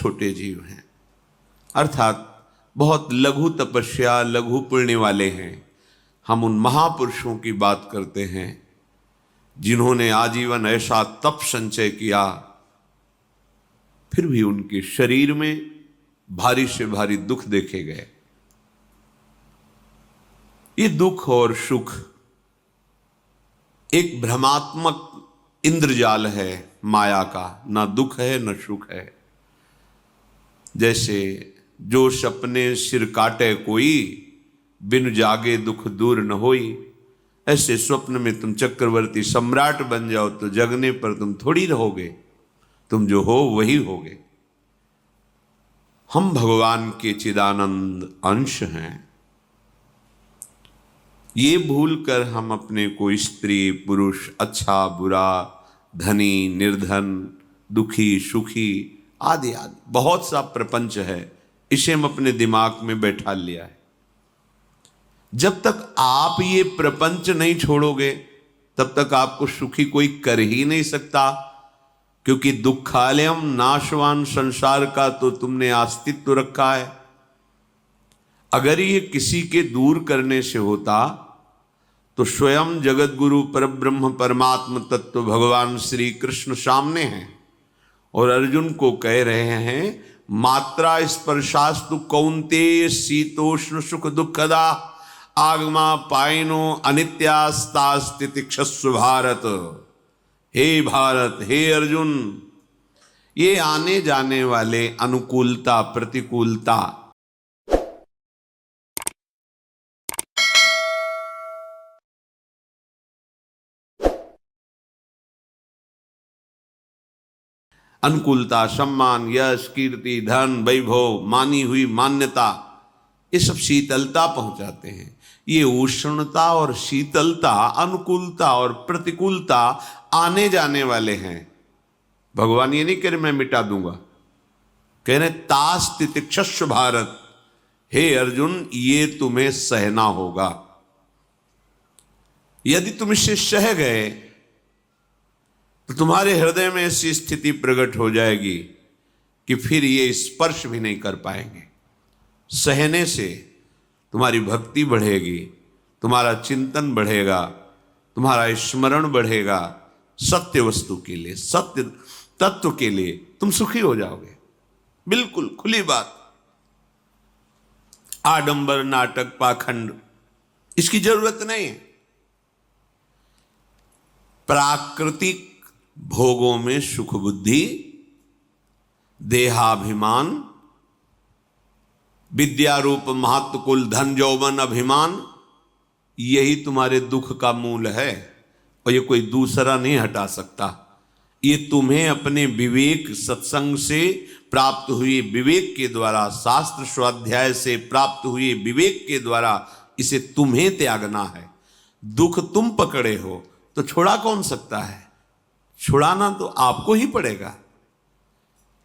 छोटे जीव हैं, अर्थात बहुत लघु तपस्या लघु पुण्य वाले हैं। हम उन महापुरुषों की बात करते हैं जिन्होंने आजीवन ऐसा तप संचय किया, फिर भी उनके शरीर में भारी से भारी दुख देखे गए। ये दुख और सुख एक भ्रमात्मक इंद्रजाल है माया का, ना दुख है न सुख है। जैसे जो सपने सिर काटे कोई, बिन जागे दुख दूर न होई। ऐसे स्वप्न में तुम चक्रवर्ती सम्राट बन जाओ तो जगने पर तुम थोड़ी रहोगे, तुम जो हो वही होगे। हम भगवान के चिदानंद अंश हैं। ये भूलकर हम अपने को स्त्री पुरुष, अच्छा बुरा, धनी निर्धन, दुखी सुखी आदि आदि बहुत सा प्रपंच है, इसे हम अपने दिमाग में बैठा लिया है। जब तक आप ये प्रपंच नहीं छोड़ोगे तब तक आपको सुखी कोई कर ही नहीं सकता, क्योंकि दुखालयम नाशवान संसार का तो तुमने अस्तित्व रखा है। अगर ये किसी के दूर करने से होता तो स्वयं जगत गुरु परब्रह्म परमात्म तत्व भगवान श्री कृष्ण सामने हैं और अर्जुन को कह रहे हैं, मात्रा स्पर्शास्तु कौन्तेय शीतोष्ण सुख दुखदा आगमा पायनो अनित्यास्तास्तितिक्षस्व भारत। हे भारत, हे अर्जुन, ये आने जाने वाले अनुकूलता प्रतिकूलता, अनुकूलता, सम्मान, यश, कीर्ति, धन, वैभव, मानी हुई मान्यता, ये सब शीतलता पहुंचाते हैं। ये उष्णता और शीतलता, अनुकूलता और प्रतिकूलता आने जाने वाले हैं। भगवान ये नहीं कह रहे मैं मिटा दूंगा, कह रहे तास तितिक्षस्व भारत। हे अर्जुन, ये तुम्हें सहना होगा। यदि तुम इसे सह गए तो तुम्हारे हृदय में ऐसी स्थिति प्रकट हो जाएगी कि फिर ये स्पर्श भी नहीं कर पाएंगे। सहने से तुम्हारी भक्ति बढ़ेगी, तुम्हारा चिंतन बढ़ेगा, तुम्हारा स्मरण बढ़ेगा, सत्य वस्तु के लिए, सत्य तत्व के लिए तुम सुखी हो जाओगे। बिल्कुल खुली बात। आडंबर, नाटक, पाखंड, इसकी जरूरत नहीं है। प्राकृतिक भोगों में सुख बुद्धि, देहाभिमान, विद्यारूप महत्व कुल धन यौवन अभिमान, यही तुम्हारे दुख का मूल है और ये कोई दूसरा नहीं हटा सकता। ये तुम्हें अपने विवेक सत्संग से प्राप्त हुए विवेक के द्वारा, शास्त्र स्वाध्याय से प्राप्त हुए विवेक के द्वारा इसे तुम्हें त्यागना है। दुख तुम पकड़े हो तो छोड़ा कौन सकता है? छुड़ाना तो आपको ही पड़ेगा।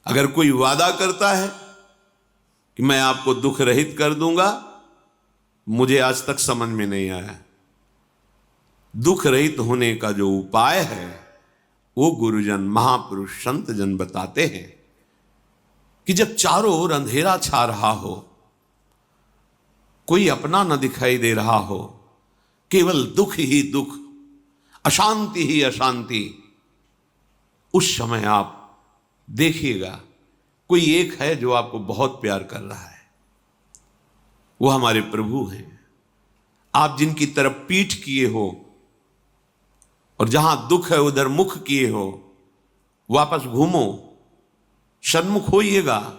अगर कोई वादा करता है कि मैं आपको दुख रहित कर दूंगा, मुझे आज तक समझ में नहीं आया। दुख रहित होने का जो उपाय है वो गुरुजन, महापुरुष, संत जन बताते हैं कि जब चारों ओर अंधेरा छा रहा हो, कोई अपना न दिखाई दे रहा हो, केवल दुख ही दुख, अशांति ही अशांति, उस समय आप देखिएगा कोई एक है जो आपको बहुत प्यार कर रहा है। वो हमारे प्रभु हैं। आप जिनकी तरफ पीठ किए हो और जहां दुख है उधर मुख किए हो, वापस घूमो, सन्मुख होइएगा।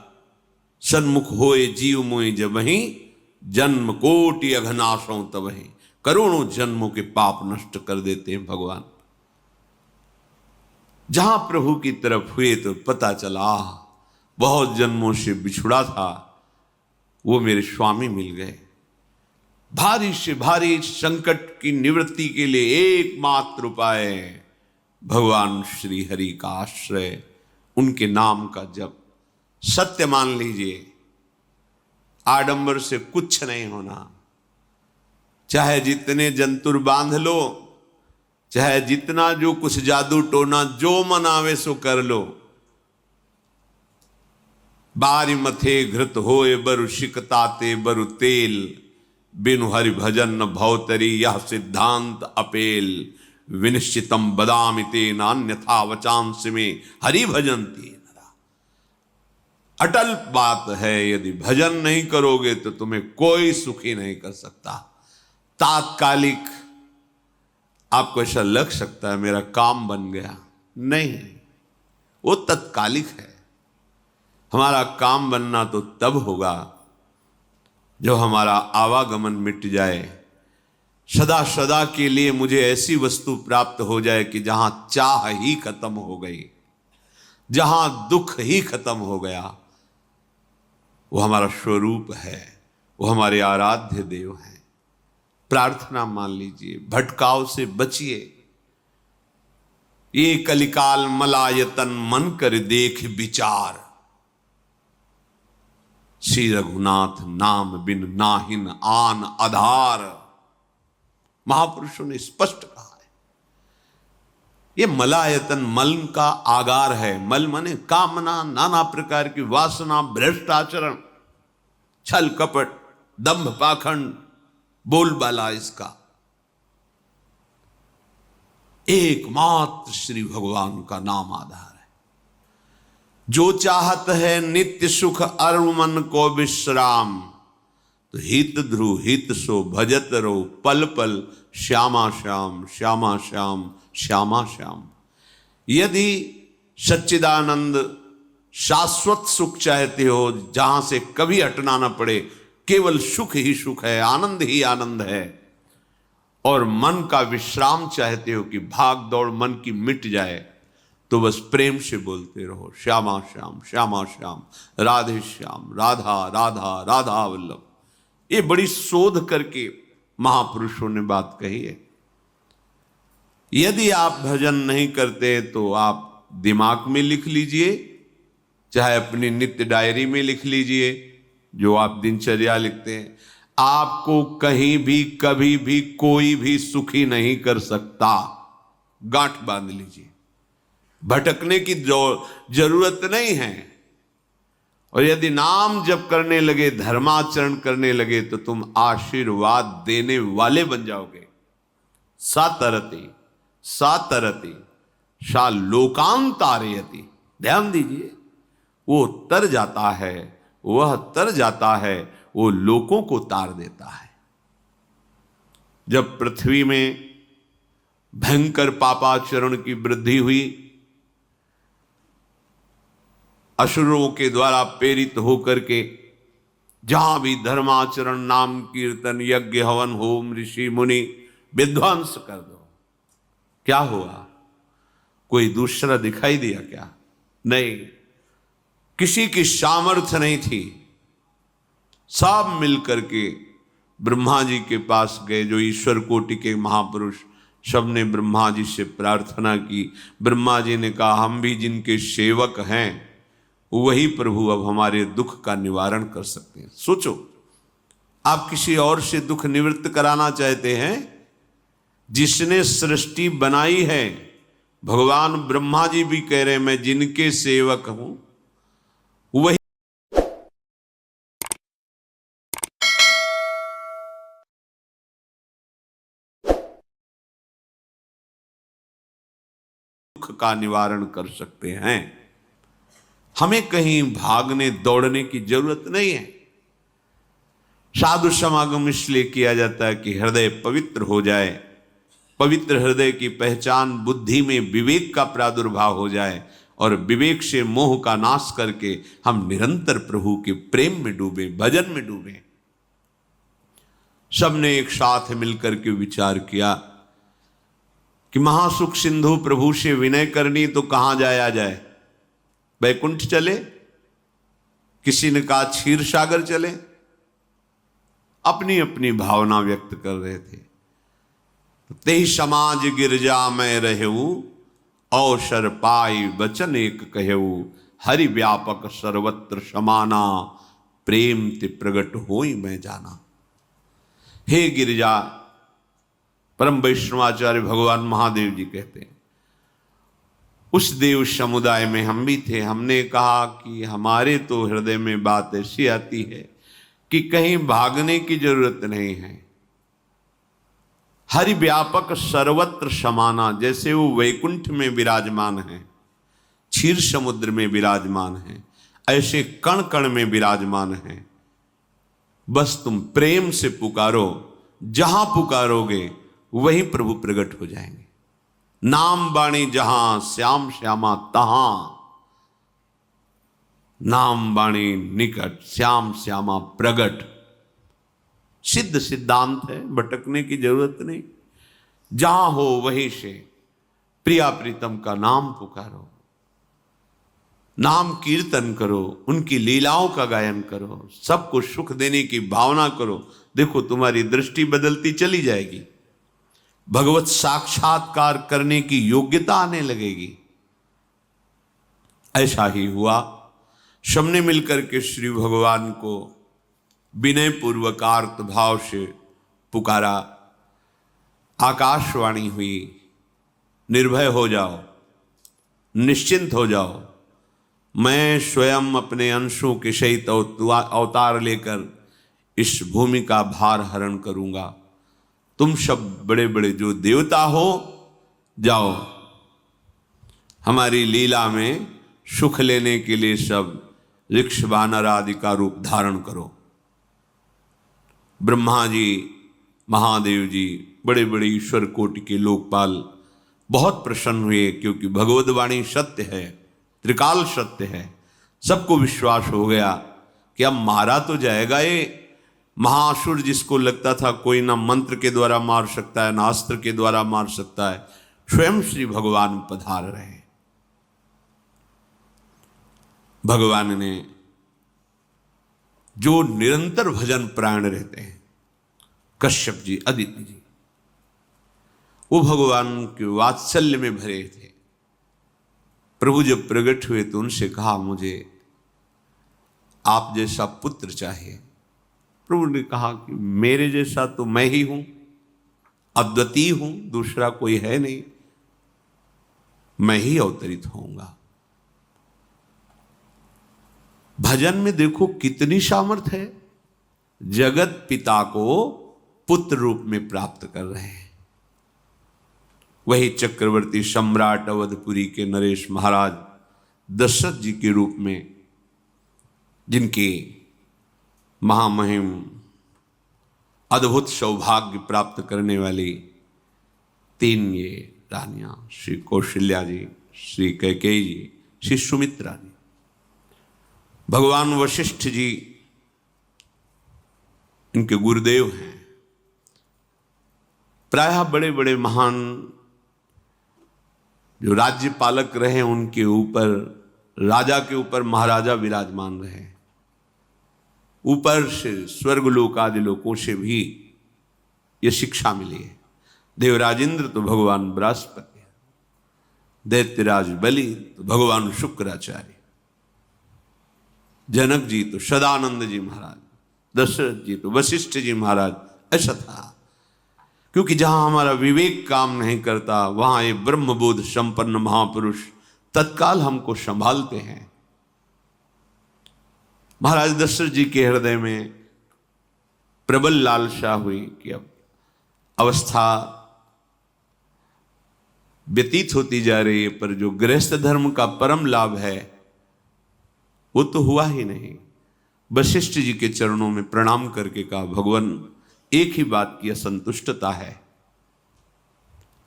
सन्मुख होए जीव मोय जबहि, जन्म कोटि अघनाशों तबहि। करोड़ों जन्मों के पाप नष्ट कर देते हैं भगवान। जहां प्रभु की तरफ हुए तो पता चला बहुत जन्मों से बिछुड़ा था, वो मेरे स्वामी मिल गए। भारी से भारी संकट की निवृत्ति के लिए एकमात्र उपाय भगवान श्री हरि का आश्रय, उनके नाम का जप। सत्य मान लीजिए, आडंबर से कुछ नहीं होना। चाहे जितने जंतुर बांध लो, चाहे जितना जो कुछ जादू टोना जो मन आवे सो कर लो, बारी मथे घृत होए बरु शिकताते बरु तेल, बिनु हरि भजन न भवतरी यह सिद्धांत अपेल, विनिश्चितम बदामि तेन अन्यथा वचांस में हरि भजन्ति। अटल बात है, यदि भजन नहीं करोगे तो तुम्हें कोई सुखी नहीं कर सकता। तात्कालिक आपको ऐसा लग सकता है मेरा काम बन गया, नहीं, वो तत्कालिक है। हमारा काम बनना तो तब होगा जो हमारा आवागमन मिट जाए, सदा सदा के लिए मुझे ऐसी वस्तु प्राप्त हो जाए कि जहां चाह ही खत्म हो गई, जहां दुख ही खत्म हो गया। वो हमारा स्वरूप है, वो हमारे आराध्य देव हैं। प्रार्थना मान लीजिए, भटकाव से बचिए। ये कलिकाल मलायतन मन कर देख विचार, श्री रघुनाथ नाम बिन नाहिन आन आधार। महापुरुषों ने स्पष्ट कहा है। ये मलायतन मल का आगार है। मल माने कामना, नाना प्रकार की वासना, भ्रष्ट आचरण, छल कपट, दंभ पाखंड, बोलबाला, इसका एकमात्र श्री भगवान का नाम आधार है। जो चाहत है नित्य सुख अरु मन को विश्राम, तो हित ध्रुव हित सो भजत रो पल पल श्यामा श्याम श्यामा श्याम श्यामा श्याम। यदि सच्चिदानंद शाश्वत सुख चाहते हो, जहां से कभी हटना ना पड़े, केवल सुख ही सुख है, आनंद ही आनंद है, और मन का विश्राम चाहते हो कि भाग दौड़ मन की मिट जाए, तो बस प्रेम से बोलते रहो श्यामा श्याम श्यामा श्याम, राधे श्याम, राधा राधा राधा वल्लभ। ये बड़ी शोध करके महापुरुषों ने बात कही है। यदि आप भजन नहीं करते तो आप दिमाग में लिख लीजिए, चाहे अपनी नित्य डायरी में लिख लीजिए, जो आप दिनचर्या लिखते हैं। आपको कहीं भी कभी भी कोई भी सुखी नहीं कर सकता। गांठ बांध लीजिए, भटकने की जरूरत नहीं है। और यदि नाम जप करने लगे, धर्माचरण करने लगे, तो तुम आशीर्वाद देने वाले बन जाओगे। सातरति सातरति सा लोकांतारयति। ध्यान दीजिए, वो तर जाता है, वह तर जाता है, वो लोकों को तार देता है। जब पृथ्वी में भयंकर पापाचरण की वृद्धि हुई, असुरों के द्वारा प्रेरित होकर के जहां भी धर्माचरण, नाम कीर्तन, यज्ञ, हवन, होम, ऋषि मुनि विध्वंस कर दो, क्या हुआ? कोई दूसरा दिखाई दिया क्या? नहीं, किसी की सामर्थ्य नहीं थी। सब मिलकर के ब्रह्मा जी के पास गए, जो ईश्वर कोटि के महापुरुष, सबने ब्रह्मा जी से प्रार्थना की। ब्रह्मा जी ने कहा, हम भी जिनके सेवक हैं, वही प्रभु अब हमारे दुख का निवारण कर सकते हैं। सोचो, आप किसी और से दुख निवृत्त कराना चाहते हैं? जिसने सृष्टि बनाई है, भगवान ब्रह्मा जी भी कह रहे हैं, मैं जिनके सेवक हूं, वही दुख का निवारण कर सकते हैं। हमें कहीं भागने दौड़ने की जरूरत नहीं है। साधु समागम इसलिए किया जाता है कि हृदय पवित्र हो जाए। पवित्र हृदय की पहचान बुद्धि में विवेक का प्रादुर्भाव हो जाए, और विवेक से मोह का नाश करके हम निरंतर प्रभु के प्रेम में डूबे, भजन में डूबे। सबने एक साथ मिलकर के विचार किया कि महासुख सिंधु प्रभु से विनय करनी, तो कहां जाया जाए? बैकुंठ चले, किसी ने कहा क्षीर सागर चले। अपनी अपनी भावना व्यक्त कर रहे थे। ते समाज गिरजा में रहू, अवसर पाई वचन एक कहू, हरि व्यापक सर्वत्र समाना, प्रेम ते प्रगट होई मैं जाना। हे गिरिजा, परम वैष्णवाचार्य भगवान महादेव जी कहते हैं, उस देव समुदाय में हम भी थे। हमने कहा कि हमारे तो हृदय में बात ऐसी आती है कि कहीं भागने की जरूरत नहीं है। हरि व्यापक सर्वत्र समाना, जैसे वो वैकुंठ में विराजमान है, क्षीर समुद्र में विराजमान है, ऐसे कण कण में विराजमान है। बस तुम प्रेम से पुकारो, जहां पुकारोगे वहीं प्रभु प्रकट हो जाएंगे। नाम बाणी जहां श्याम श्यामा तहां, नाम बाणी निकट श्याम श्यामा प्रगट। सिद्ध सिद्धांत है, भटकने की जरूरत नहीं। जहां हो वहीं से प्रिया प्रीतम का नाम पुकारो, नाम कीर्तन करो, उनकी लीलाओं का गायन करो, सबको सुख देने की भावना करो। देखो तुम्हारी दृष्टि बदलती चली जाएगी, भगवत साक्षात्कार करने की योग्यता आने लगेगी। ऐसा ही हुआ। सबने मिलकर के श्री भगवान को विनय पूर्वक आर्त भाव से पुकारा। आकाशवाणी हुई, निर्भय हो जाओ, निश्चिंत हो जाओ, मैं स्वयं अपने अंशों के सहित अवतार लेकर इस भूमि का भार हरण करूंगा। तुम सब बड़े बड़े जो देवता हो, जाओ हमारी लीला में सुख लेने के लिए सब ऋक्ष वानर आदि का रूप धारण करो। ब्रह्मा जी, महादेव जी, बड़े बड़े ईश्वर कोटि के लोकपाल बहुत प्रसन्न हुए, क्योंकि भगवत वाणी सत्य है, त्रिकाल सत्य है। सबको विश्वास हो गया कि अब मारा तो जाएगा ये महासुर, जिसको लगता था कोई ना मंत्र के द्वारा मार सकता है, ना अस्त्र के द्वारा मार सकता है। स्वयं श्री भगवान पधार रहे। भगवान ने जो निरंतर भजन प्राण रहते हैं, कश्यप जी, अदिति जी, वो भगवान के वात्सल्य में भरे थे। प्रभु जब प्रकट हुए तो उनसे कहा, मुझे आप जैसा पुत्र चाहिए। प्रभु ने कहा कि मेरे जैसा तो मैं ही हूं, अद्वितीय हूं, दूसरा कोई है नहीं, मैं ही अवतरित होऊंगा। भजन में देखो कितनी सामर्थ है। जगत पिता को पुत्र रूप में प्राप्त कर रहे हैं। वही चक्रवर्ती सम्राट अवधपुरी के नरेश महाराज दशरथ जी के रूप में, जिनके महामहिम अद्भुत सौभाग्य प्राप्त करने वाली 3 ये रानियां, श्री कौशल्या जी, श्री कैकेयी जी, श्री सुमित्रा जी। भगवान वशिष्ठ जी इनके गुरुदेव हैं। प्रायः बड़े बड़े महान जो राज्य पालक रहे, उनके ऊपर, राजा के ऊपर महाराजा विराजमान रहे। ऊपर से स्वर्गलोक आदि लोकों से भी ये शिक्षा मिली है। देवराजेंद्र तो भगवान बृहस्पति, दैत्यराज बलि तो भगवान शुक्राचार्य, जनक जी तो सदानंद जी महाराज, दशरथ जी तो वशिष्ठ जी महाराज। ऐसा था, क्योंकि जहां हमारा विवेक काम नहीं करता, वहां ये ब्रह्मबोध संपन्न महापुरुष तत्काल हमको संभालते हैं। महाराज दशरथ जी के हृदय में प्रबल लालसा हुई कि अब अवस्था व्यतीत होती जा रही है, पर जो गृहस्थ धर्म का परम लाभ है वो तो हुआ ही नहीं। वशिष्ठ जी के चरणों में प्रणाम करके कहा, भगवान एक ही बात की असंतुष्टता है,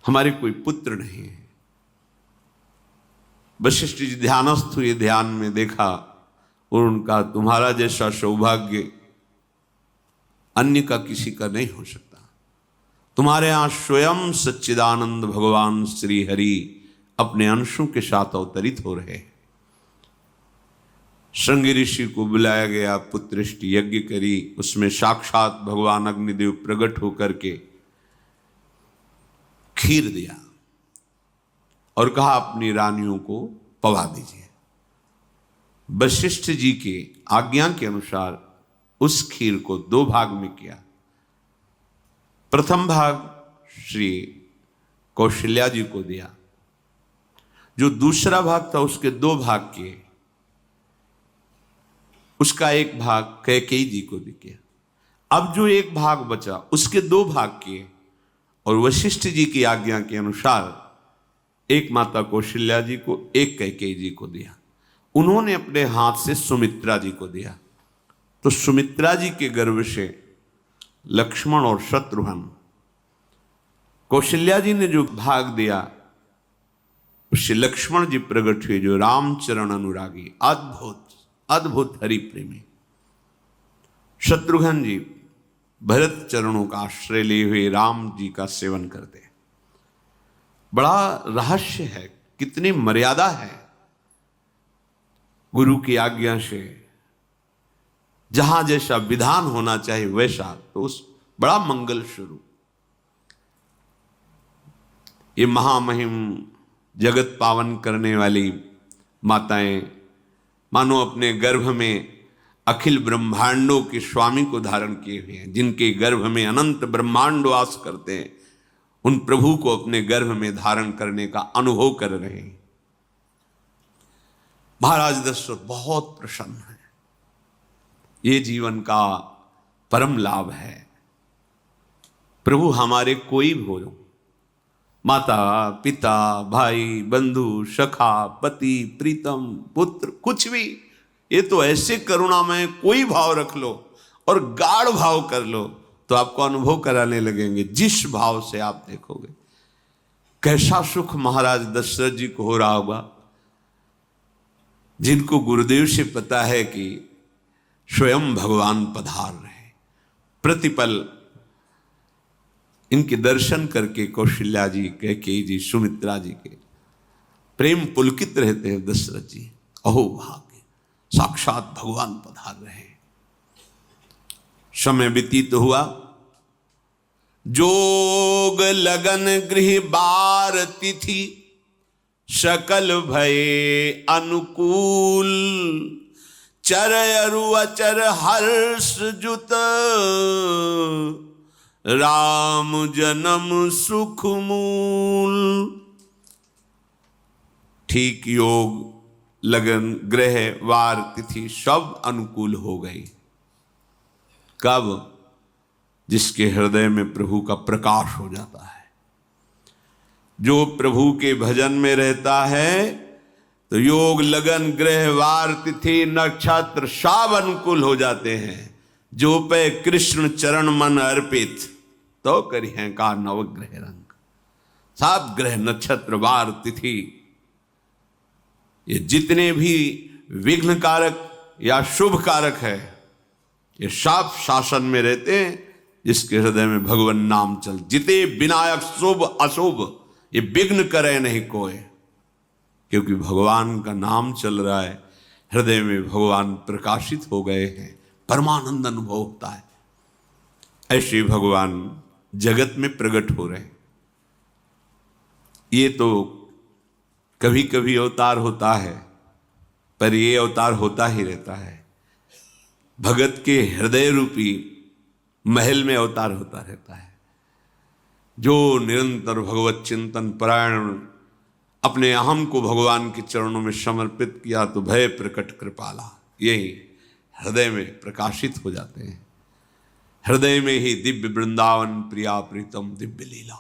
हमारे कोई पुत्र नहीं है। वशिष्ठ जी ध्यानस्थ हुए, ध्यान में देखा और उनका, तुम्हारा जैसा सौभाग्य अन्य का किसी का नहीं हो सकता। तुम्हारे यहां स्वयं सच्चिदानंद भगवान श्री हरि अपने अंशों के साथ अवतरित हो रहे हैं। श्रृंगी ऋषि को बुलाया गया, पुत्रेष्टि यज्ञ करी, उसमें साक्षात भगवान अग्निदेव प्रकट होकर के खीर दिया और कहा अपनी रानियों को पवा दीजिए। वशिष्ठ जी के आज्ञा के अनुसार उस खीर को 2 भाग में किया। प्रथम भाग श्री कौशल्या जी को दिया, जो दूसरा भाग था उसके 2 भाग किए, उसका एक भाग कैकेयी जी को दिया। अब जो एक भाग बचा उसके 2 भाग किए और वशिष्ठ जी की आज्ञा के अनुसार एक माता कौशल्या जी को, एक कैकेयी जी को दिया। उन्होंने अपने हाथ से सुमित्रा जी को दिया। तो सुमित्रा जी के गर्भ से लक्ष्मण और शत्रुघ्न, कौशल्या जी ने जो भाग दिया उससे लक्ष्मण जी प्रकट हुए, जो रामचरण अनुरागी, अद्भुत अद्भुत हरि प्रेमी। शत्रुघ्न जी भरत चरणों का आश्रय लिए हुए राम जी का सेवन करते हैं। बड़ा रहस्य है, कितनी मर्यादा है। गुरु की आज्ञा से जहां जैसा विधान होना चाहिए वैसा, तो उस बड़ा मंगल स्वरूप। ये महामहिम जगत पावन करने वाली माताएं मानो अपने गर्भ में अखिल ब्रह्मांडों के स्वामी को धारण किए हुए हैं, जिनके गर्भ में अनंत ब्रह्मांड वास करते हैं, उन प्रभु को अपने गर्भ में धारण करने का अनुभव कर रहे हैं। महाराज दशरथ बहुत प्रसन्न है। ये जीवन का परम लाभ है। प्रभु हमारे कोई भी हो, माता पिता भाई बंधु सखा पति प्रीतम पुत्र, कुछ भी, ये तो ऐसे करुणा में कोई भाव रख लो और गाढ़ भाव कर लो तो आपको अनुभव कराने लगेंगे। जिस भाव से आप देखोगे कैसा सुख महाराज दशरथ जी को हो रहा होगा, जिनको गुरुदेव से पता है कि स्वयं भगवान पधार रहे। प्रतिपल इनके दर्शन करके कौशल्या जी, कैकेयी जी, सुमित्रा जी के प्रेम पुलकित रहते हैं। दशरथ जी, अहो भाग्य, साक्षात भगवान पधार रहे। समय व्यतीत हुआ, जोग लगन गृह बार तिथि, सकल भये अनुकूल, चर अरु अचर हर्ष जुत, राम जन्म सुख मूल। ठीक योग लगन ग्रह वार तिथि सब अनुकूल हो गई। कब? जिसके हृदय में प्रभु का प्रकाश हो जाता है। जो प्रभु के भजन में रहता है तो योग लगन ग्रह वार तिथि नक्षत्र सब अनुकूल हो जाते हैं। जो पे कृष्ण चरण मन अर्पित, तो करी हैं का नवग्रह रंग। सात ग्रह नक्षत्र वार तिथि, ये जितने भी विघ्न कारक या शुभ कारक है, ये सब शासन में रहते हैं जिसके हृदय में भगवान नाम चल। जिते विनायक शुभ अशुभ, ये विघ्न करे नहीं कोई, क्योंकि भगवान का नाम चल रहा है, हृदय में भगवान प्रकाशित हो गए हैं, परमानंद अनुभव होता है। ऐसे भगवान जगत में प्रकट हो रहे हैं। ये तो कभी कभी अवतार होता है, पर ये अवतार होता ही रहता है। भगत के हृदय रूपी महल में अवतार होता रहता है। जो निरंतर भगवत चिंतन परायण अपने अहम को भगवान के चरणों में समर्पित किया, तो भय प्रकट कृपाला, यही हृदय में प्रकाशित हो जाते हैं। हृदय में ही दिव्य वृंदावन प्रिया प्रीतम दिव्य लीला।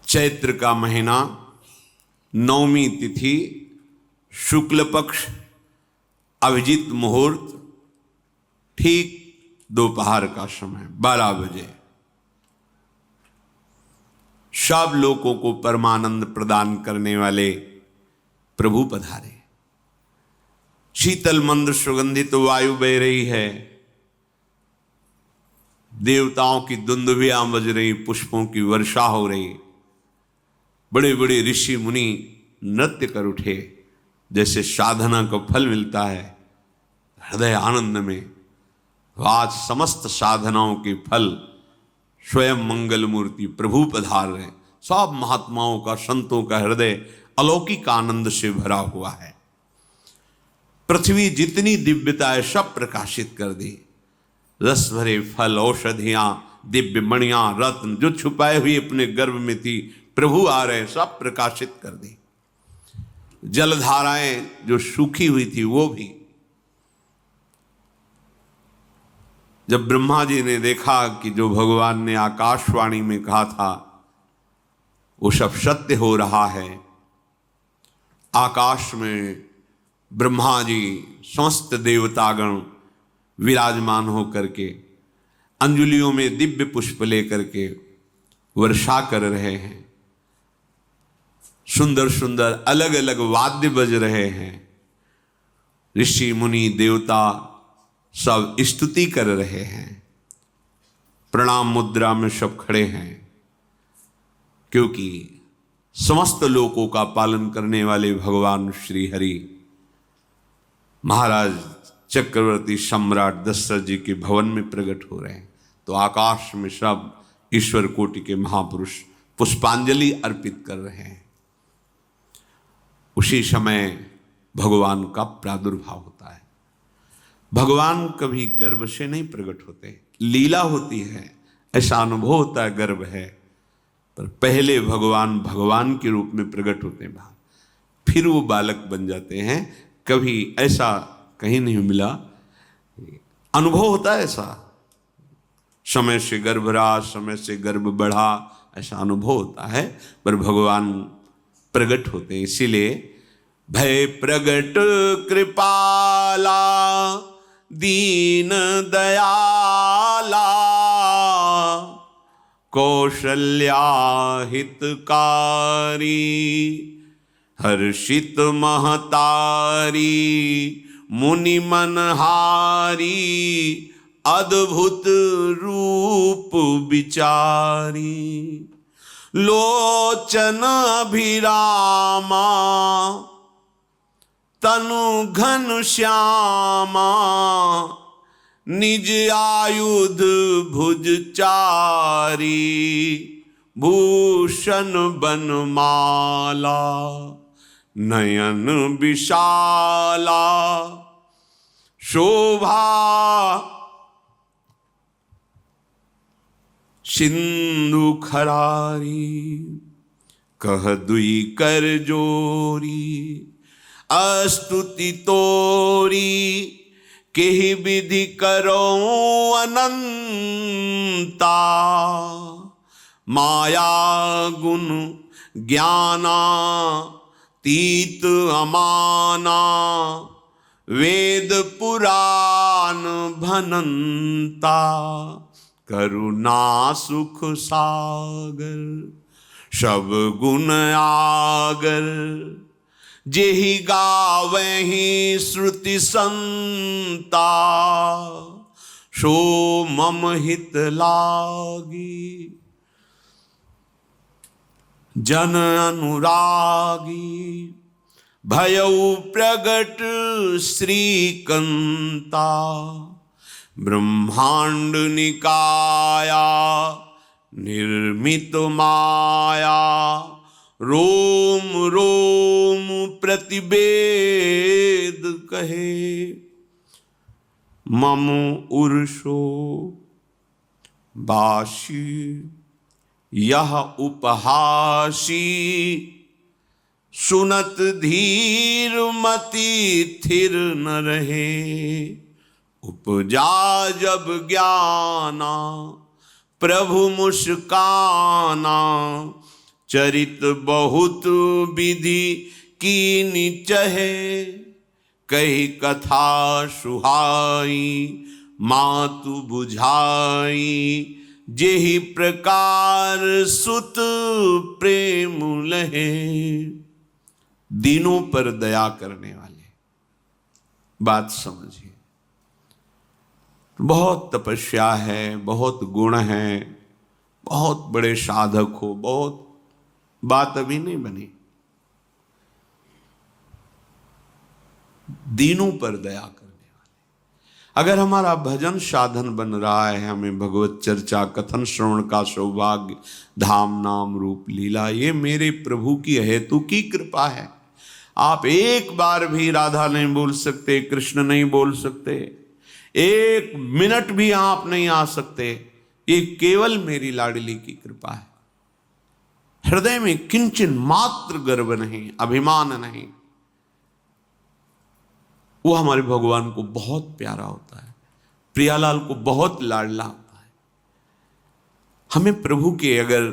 चैत्र का महीना, नवमी तिथि, शुक्ल पक्ष, अभिजीत मुहूर्त, ठीक दोपहर का समय 12 बजे, सब लोगों को परमानंद प्रदान करने वाले प्रभु पधारे। शीतल मंद सुगंधित वायु बह रही है, देवताओं की दुंदुभियां बज रही, पुष्पों की वर्षा हो रही, बड़े बड़े ऋषि मुनि नृत्य कर उठे। जैसे साधना को फल मिलता है हृदय आनंद में, आज समस्त साधनाओं के फल स्वयं मंगल मूर्ति प्रभु पधार रहे। सब महात्माओं का, संतों का हृदय अलौकिक आनंद से भरा हुआ है। पृथ्वी जितनी दिव्यता है सब प्रकाशित कर दी। रस भरे फल, औषधियां, दिव्य मणियां रत्न जो छुपाए हुए अपने गर्भ में थी, प्रभु आ रहे, सब प्रकाशित कर दी। जलधाराएं जो सूखी हुई थी वो भी। जब ब्रह्मा जी ने देखा कि जो भगवान ने आकाशवाणी में कहा था वो सब सत्य हो रहा है, आकाश में ब्रह्मा जी समस्त देवतागण विराजमान होकर के अंजलियों में दिव्य पुष्प लेकर के वर्षा कर रहे हैं, सुंदर सुंदर अलग अलग वाद्य बज रहे हैं, ऋषि मुनि देवता सब स्तुति कर रहे हैं, प्रणाम मुद्रा में सब खड़े हैं, क्योंकि समस्त लोकों का पालन करने वाले भगवान श्री हरि महाराज चक्रवर्ती सम्राट दशरथ जी के भवन में प्रकट हो रहे हैं। तो आकाश में सब ईश्वर कोटि के महापुरुष पुष्पांजलि अर्पित कर रहे हैं। उसी समय भगवान का प्रादुर्भाव होता है। भगवान कभी गर्भ से नहीं प्रकट होते, लीला होती है, ऐसा अनुभव होता है गर्भ है, पर पहले भगवान भगवान के रूप में प्रकट होते हैं, फिर वो बालक बन जाते हैं। कभी ऐसा कहीं नहीं मिला, अनुभव होता है ऐसा, समय से गर्भ रहा, समय से गर्भ बढ़ा, ऐसा अनुभव होता है, पर भगवान प्रकट होते हैं। इसीलिए भय प्रगट कृपाला दीन दयाला कौशल्या हितकारी हर्षित महतारी मुनि मनहारी अद्भुत रूप विचारी लोचन अभिरामा तनु घन श्यामा निज आयुध भुज चारी भूषण बनमाला नयन विशाला शोभा सिंधु खरारी कह दुई कर जोरी अस्तुति तोरी केहि विधि करो अनंता माया गुण ज्ञाना तीत अमाना वेद पुराण भनंता करुणा सुख सागर सब गुण आगर जेहि गावहि श्रुति संता सो मम हित लागी जन अनुरागी भयउ प्रगट श्रीकंता ब्रह्मांड निकाया निर्मित माया रोम रोम प्रतिवेद कहे मम उर्षो बाशी यह उपहासी सुनत धीर मति थिर न रहे उपजा जब ज्ञाना प्रभु मुस्काना चरित बहुत विधि कीनि चहे कही कथा सुहाई मातु बुझाई जेहि प्रकार सुत प्रेम लहे दीनों पर दया करने वाले। बात समझिए, बहुत तपस्या है, बहुत गुण है, बहुत बड़े साधक हो, बहुत बात अभी नहीं बनी। दीनों पर दया करने वाले। अगर हमारा भजन साधन बन रहा है, हमें भगवत चर्चा कथन श्रवण का सौभाग्य, धाम नाम रूप लीला, ये मेरे प्रभु की हेतु की कृपा है। आप एक बार भी राधा नहीं बोल सकते, कृष्ण नहीं बोल सकते, एक मिनट भी आप नहीं आ सकते, ये केवल मेरी लाडली की कृपा है। हृदय में किंचन मात्र गर्व नहीं, अभिमान नहीं। वो हमारे भगवान को बहुत प्यारा होता है, प्रियालाल को बहुत लाडला होता है। हमें प्रभु के अगर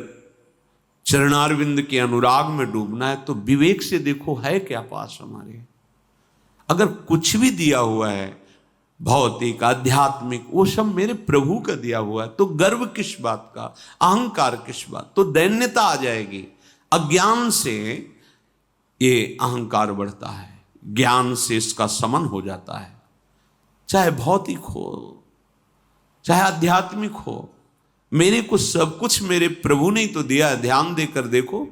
चरणारविंद के अनुराग में डूबना है तो विवेक से देखो है क्या पास हमारे। अगर कुछ भी दिया हुआ है भौतिक आध्यात्मिक, वो सब मेरे प्रभु का दिया हुआ है, तो गर्व किस बात का, अहंकार किस बात, तो दैन्यता आ जाएगी। अज्ञान से ये अहंकार बढ़ता है, ज्ञान से इसका समन हो जाता है। चाहे भौतिक हो चाहे आध्यात्मिक हो, मेरे को सब कुछ मेरे प्रभु ने तो दिया है। ध्यान देकर देखो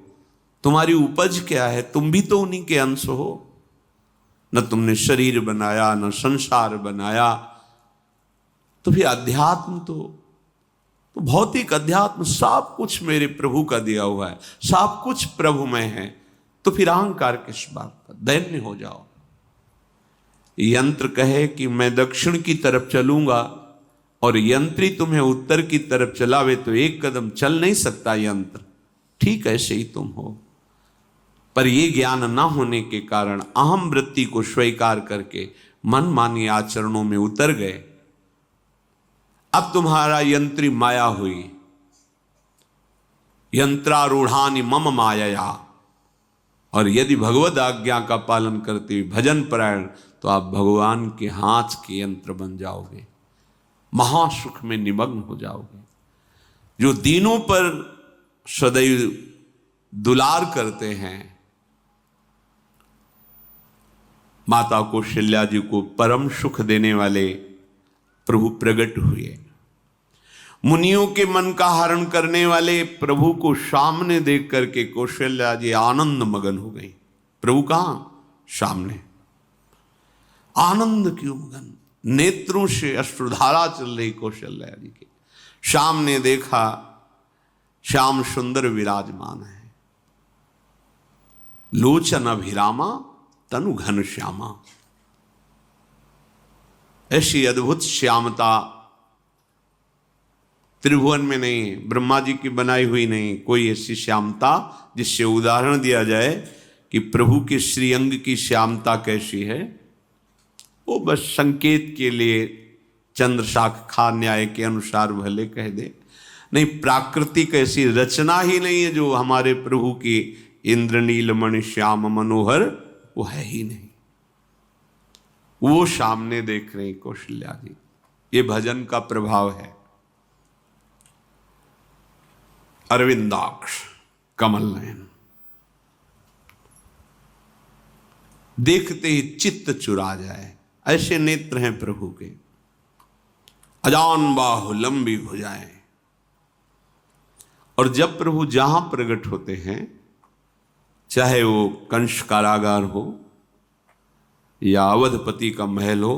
तुम्हारी उपज क्या है, तुम भी तो उन्हीं के अंश हो। न तुमने शरीर बनाया, न संसार बनाया, तो फिर अध्यात्म तो भौतिक अध्यात्म सब कुछ मेरे प्रभु का दिया हुआ है, सब कुछ प्रभु में है। तो फिर अहंकार किस बात का, दैन्य हो जाओ। यंत्र कहे कि मैं दक्षिण की तरफ चलूंगा और यंत्री तुम्हें उत्तर की तरफ चलावे तो एक कदम चल नहीं सकता यंत्र। ठीक ऐसे ही तुम हो, पर यह ज्ञान न होने के कारण अहम वृत्ति को स्वीकार करके मनमानी आचरणों में उतर गए। अब तुम्हारा यंत्री माया हुई, यंत्रारूढ़ानि मम मायया। और यदि भगवद आज्ञा का पालन करते हुए भजन परायण, तो आप भगवान के हाथ के यंत्र बन जाओगे, महासुख में निमग्न हो जाओगे। जो दीनों पर सदैव दुलार करते हैं, माता कौशल्या जी को परम सुख देने वाले प्रभु प्रकट हुए। मुनियों के मन का हरण करने वाले प्रभु को सामने देख करके कौशल्या जी आनंद मगन हो गई। प्रभु कहां? सामने। आनंद क्यों मगन? नेत्रों से अश्रुधारा चल रही कौशल्या जी के। सामने देखा श्याम सुंदर विराजमान है, लोचन अभिरामा तनु घन श्यामा। ऐसी अद्भुत श्यामता त्रिभुवन में नहीं, ब्रह्मा जी की बनाई हुई नहीं कोई ऐसी श्यामता जिससे उदाहरण दिया जाए कि प्रभु के श्रीअंग की श्यामता कैसी है। वो बस संकेत के लिए चंद्रशाखा न्याय के अनुसार भले कह दे, नहीं प्राकृतिक ऐसी रचना ही नहीं है जो हमारे प्रभु की इंद्रनीलमणि श्याम मनोहर, वो है ही नहीं। वो सामने देख रहे कौशल्या जी। ये भजन का प्रभाव है। अरविंदाक्ष कमल नयन, देखते ही चित्त चुरा जाए, ऐसे नेत्र हैं प्रभु के। अजान बाहु लंबी भुजाएं। और जब प्रभु जहां प्रकट होते हैं, चाहे वो कंस कारागार हो या अवधपति का महल हो,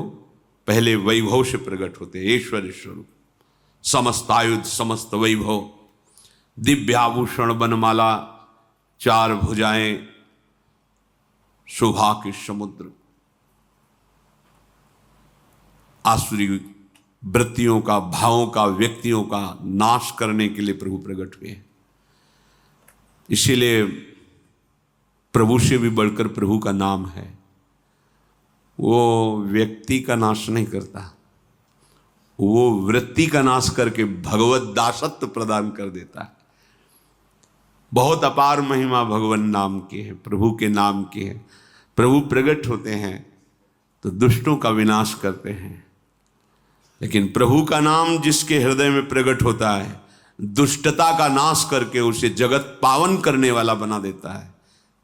पहले वैभव से प्रकट होते हैं। ऐश्वर्य स्वरूप, समस्त आयुध, समस्त वैभव, दिव्याभूषण, बनमाला, चार भुजाएं, शोभा के समुद्र। आसुरी वृत्तियों का, भावों का, व्यक्तियों का नाश करने के लिए प्रभु प्रकट हुए। इसीलिए प्रभु से भी बढ़कर प्रभु का नाम है। वो व्यक्ति का नाश नहीं करता, वो वृत्ति का नाश करके भगवत दासत्व प्रदान कर देता है। बहुत अपार महिमा भगवान नाम की है, प्रभु के नाम की है। प्रभु प्रकट होते हैं तो दुष्टों का विनाश करते हैं, लेकिन प्रभु का नाम जिसके हृदय में प्रकट होता है, दुष्टता का नाश करके उसे जगत पावन करने वाला बना देता है।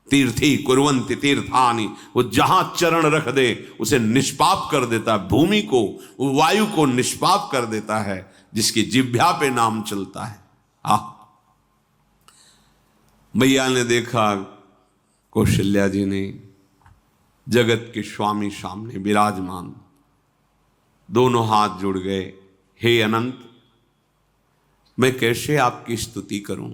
तीर्थी कुर्वन्ति तीर्थानि, वो जहां चरण रख दे उसे निष्पाप कर देता है। भूमि को, वायु को निष्पाप कर देता है जिसकी जिह्वा पे नाम चलता है। मैया ने देखा, कौशल्या जी ने, जगत के स्वामी सामने विराजमान, दोनों हाथ जुड़ गए। हे अनंत, मैं कैसे आपकी स्तुति करूं?